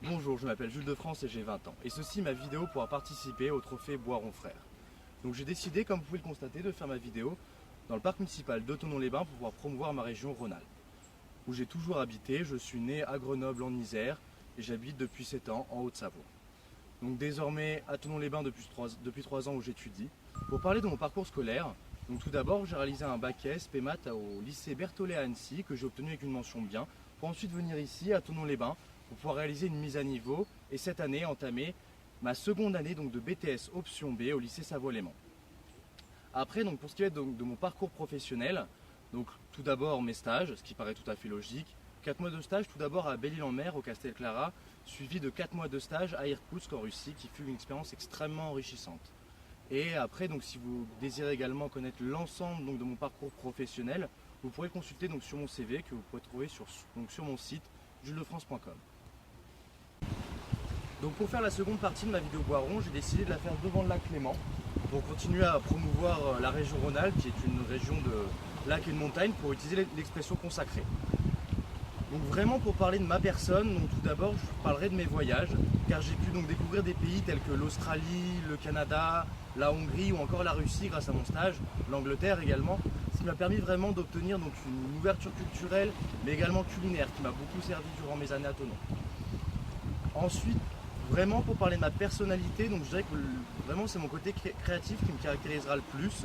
Bonjour, je m'appelle Jules de France et j'ai 20 ans. Et ceci est ma vidéo pour participer au trophée Boiron Frères. Donc j'ai décidé, comme vous pouvez le constater, de faire ma vidéo dans le parc municipal de Thonon-les-Bains pour pouvoir promouvoir ma région Rhône-Alpes, où j'ai toujours habité. Je suis né à Grenoble en Isère et j'habite depuis 7 ans en Haute-Savoie. Donc désormais à Thonon-les-Bains depuis 3 ans où j'étudie. Pour parler de mon parcours scolaire, donc tout d'abord j'ai réalisé un bac S PMAT au lycée Berthollet à Annecy que j'ai obtenu avec une mention bien, pour ensuite venir ici à Thonon-les-Bains pour pouvoir réaliser une mise à niveau et cette année entamer ma seconde année donc, de BTS option B au lycée Savoie-Léman. Après, donc, pour ce qui est donc, de mon parcours professionnel, donc, tout d'abord mes stages, ce qui paraît tout à fait logique. 4 mois de stage tout d'abord à Belle-Île-en-Mer au Castel Clara, suivi de 4 mois de stage à Irkoutsk en Russie qui fut une expérience extrêmement enrichissante. Et après, donc, si vous désirez également connaître l'ensemble donc, de mon parcours professionnel, vous pourrez consulter donc, sur mon CV que vous pourrez trouver sur mon site julesdefrance.com. Donc pour faire la seconde partie de ma vidéo Boiron, j'ai décidé de la faire devant le lac Clément pour continuer à promouvoir la région Rhône-Alpes qui est une région de lacs et de montagnes pour utiliser l'expression consacrée. Donc vraiment pour parler de ma personne, donc tout d'abord je parlerai de mes voyages car j'ai pu donc découvrir des pays tels que l'Australie, le Canada, la Hongrie ou encore la Russie grâce à mon stage, l'Angleterre également, ce qui m'a permis vraiment d'obtenir donc une ouverture culturelle mais également culinaire qui m'a beaucoup servi durant mes années à Thonon. Ensuite, vraiment pour parler de ma personnalité, donc je dirais que vraiment c'est mon côté créatif qui me caractérisera le plus,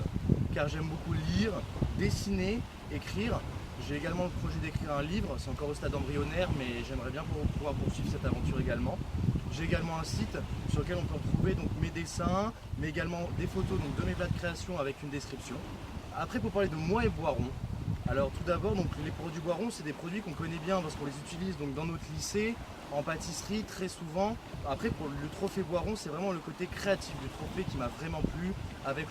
car j'aime beaucoup lire, dessiner, écrire. J'ai également le projet d'écrire un livre, c'est encore au stade embryonnaire, mais j'aimerais bien pouvoir poursuivre cette aventure également. J'ai également un site sur lequel on peut retrouver donc, mes dessins, mais également des photos donc, de mes plats de création avec une description. Après pour parler de moi et Boiron, alors tout d'abord donc, les produits Boiron c'est des produits qu'on connaît bien parce qu'on les utilise donc, dans notre lycée, en pâtisserie très souvent. Après pour le trophée Boiron c'est vraiment le côté créatif du trophée qui m'a vraiment plu avec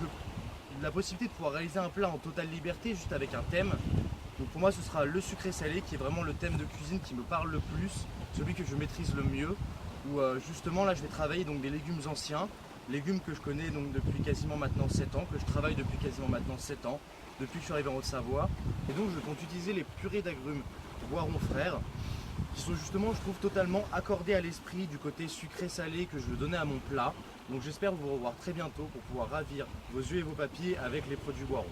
la possibilité de pouvoir réaliser un plat en totale liberté juste avec un thème. Donc pour moi ce sera le sucré salé qui est vraiment le thème de cuisine qui me parle le plus, celui que je maîtrise le mieux, où justement là je vais travailler donc des légumes anciens, légumes que je connais donc depuis quasiment maintenant 7 ans, que je travaille depuis quasiment maintenant 7 ans, depuis que je suis arrivé en Haute-Savoie. Et donc je compte utiliser les purées d'agrumes Boiron Frères, qui sont justement, je trouve, totalement accordés à l'esprit du côté sucré-salé que je veux donner à mon plat. Donc j'espère vous revoir très bientôt pour pouvoir ravir vos yeux et vos papilles avec les produits Boiron.